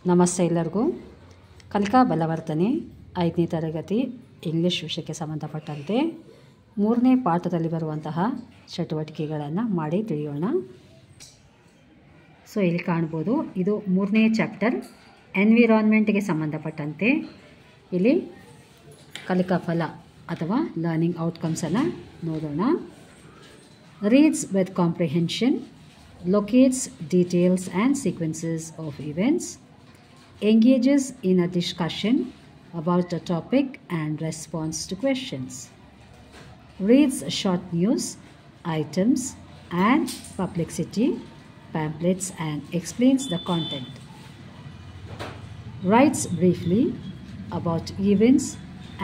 ನಮಸ್ತೆ ಎಲ್ಲರಿಗೂ. ಕಲಿಕಾ ಬಲವರ್ತನೆ 5ನೇ ತರಗತಿ ಇಂಗ್ಲಿಷ್ ವಿಷಯಕ್ಕೆ ಸಂಬಂಧಪಟ್ಟಂತೆ 3ನೇ ಪಾಠದಲ್ಲಿ ಬರುವಂತಹ ಚಟುವಟಿಕೆಗಳನ್ನು ಮಾಡಿ ತಿಳಿಯೋಣ. ಸೊ ಇಲ್ಲಿ ಕಾಣ್ಬೋದು, ಇದು 3ನೇ ಚಾಪ್ಟರ್ ಎನ್ವಿರಾನ್ಮೆಂಟ್ಗೆ ಸಂಬಂಧಪಟ್ಟಂತೆ. ಇಲ್ಲಿ ಕಲಿಕಾ ಫಲ ಅಥವಾ ಲರ್ನಿಂಗ್ ಔಟ್ಕಮ್ಸನ್ನು ನೋಡೋಣ. Reads with comprehension, locates details and sequences of events, engages in a discussion about a topic and responds to questions, reads short news items and publicity pamphlets and explains the content, writes briefly about events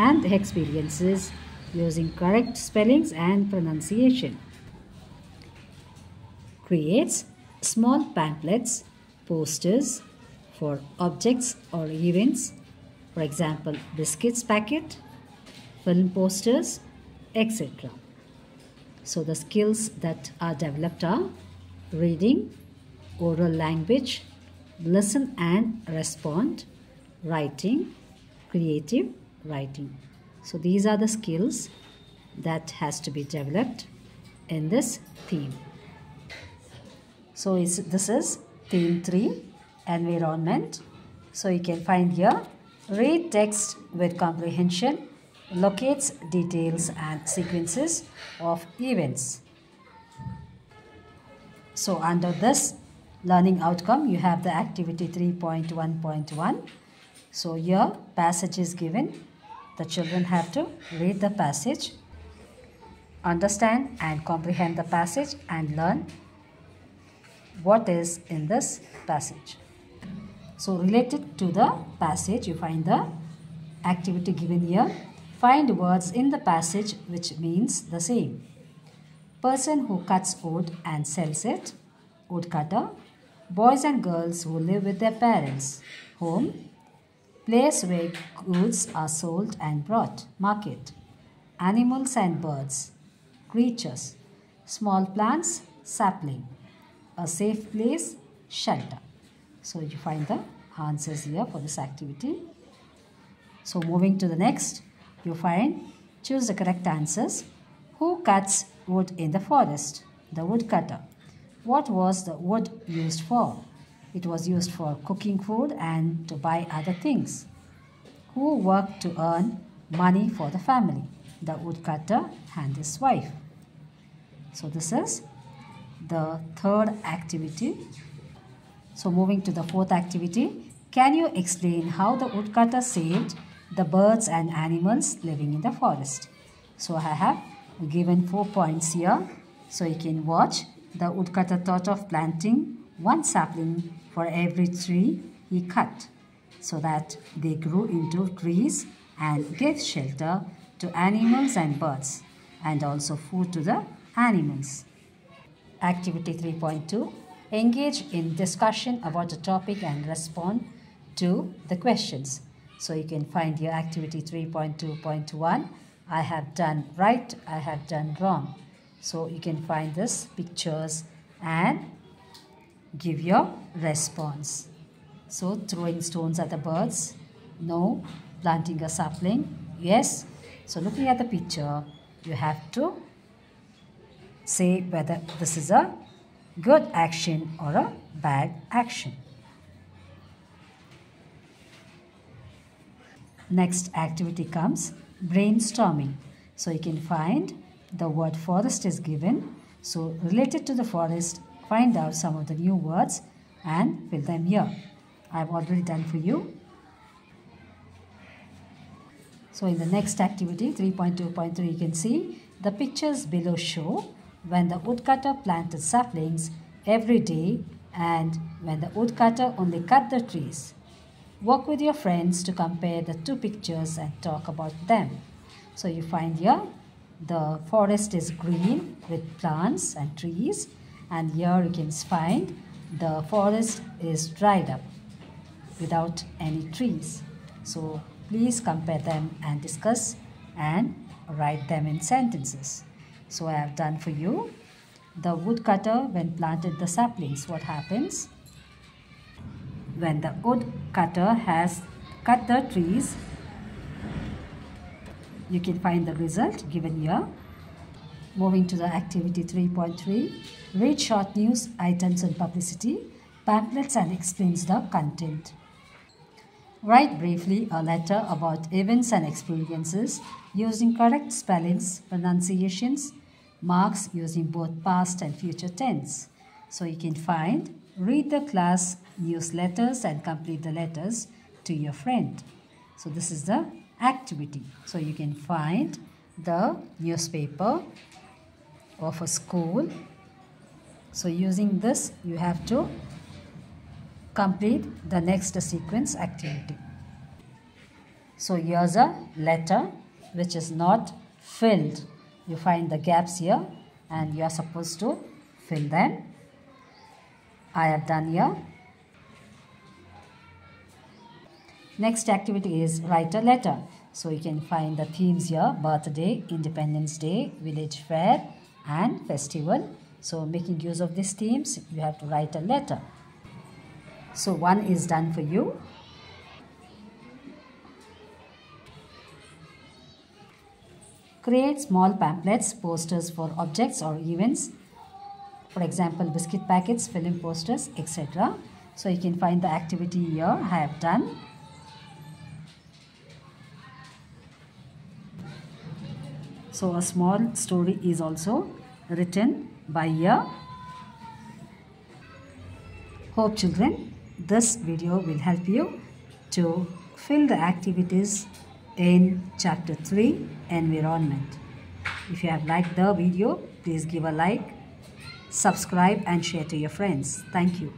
and experiences using correct spellings and pronunciation, creates small pamphlets, posters for objects or events, for example, biscuits packet, film posters, etc. So the skills that are developed are reading, oral language, listen and respond, writing, creative writing. So these are the skills that has to be developed in this theme. So this is theme 3, environment. So you can find here, read text with comprehension, locates details and sequences of events. So under this learning outcome, you have the activity 3.1.1. So here passage is given. The children have to read the passage, understand and comprehend the passage and learn what is in this passage. So related to the passage, you find the activity given here. Find words in the passage which means the same. Person who cuts wood and sells it, woodcutter. Boys and girls who live with their parents, home. Place where goods are sold and brought, market. Animals and birds, creatures. Small plants, sapling. A safe place, shelter. So you find the answers here for this activity. So moving to the next, you find, choose the correct answers. Who cuts wood in the forest? The woodcutter. What was the wood used for? It was used for cooking food and to buy other things. Who worked to earn money for the family? The woodcutter and his wife. So this is the third activity. So moving to the fourth activity, can you explain how the woodcutter saved the birds and animals living in the forest? So I have given 4 points here. So you can watch. The woodcutter thought of planting one sapling for every tree he cut, so that they grew into trees and gave shelter to animals and birds, and also food to the animals. Activity 3.2, engage in discussion about a topic and respond to the questions. So you can find your activity 3.2.1. I have done right, I have done wrong. So you can find this pictures and give your response. So throwing stones at the birds, no. Planting a sapling, yes. So looking at the picture, you have to say whether this is a good action or a bad action. Next activity comes brainstorming. So you can find the word forest is given. So related to the forest, find out some of the new words and fill them here. I have already done for you. So in the next activity 3.2.3, you can see the pictures below show when the woodcutter planted saplings every day and when the woodcutter only cut the trees. Work with your friends to compare the two pictures and talk about them. So you find here the forest is green with plants and trees, and here you can find the forest is dried up without any trees. So please compare them and discuss and write them in sentences. So I have done for you. The woodcutter, when planted the saplings, what happens? when the wood cutter has cut the trees. You can find the result given here. Moving to the activity 3.3, read short news items and publicity, pamphlets and explains the content. Write briefly a letter about events and experiences using correct spellings, pronunciations, marks using both past and future tense. So you can find, read the class newsletters and complete the letters to your friend. So this is the activity. So you can find the newspaper of a school. So using this, you have to complete the next sequence activity. So here's a letter which is not filled. You find the gaps here and you are supposed to fill them. I have done here. Next activity is write a letter. So you can find the themes here: birthday, Independence Day, village fair and festival. So making use of these themes, you have to write a letter. So one is done for you. Create small pamphlets, posters for objects or events. For example, biscuit packets, film posters, etc. So you can find the activity here I have done. So a small story is also written by here. Hope children, this video will help you to fill the activities in chapter 3, environment. If you have liked the video, please give a like, subscribe and share to your friends. Thank you.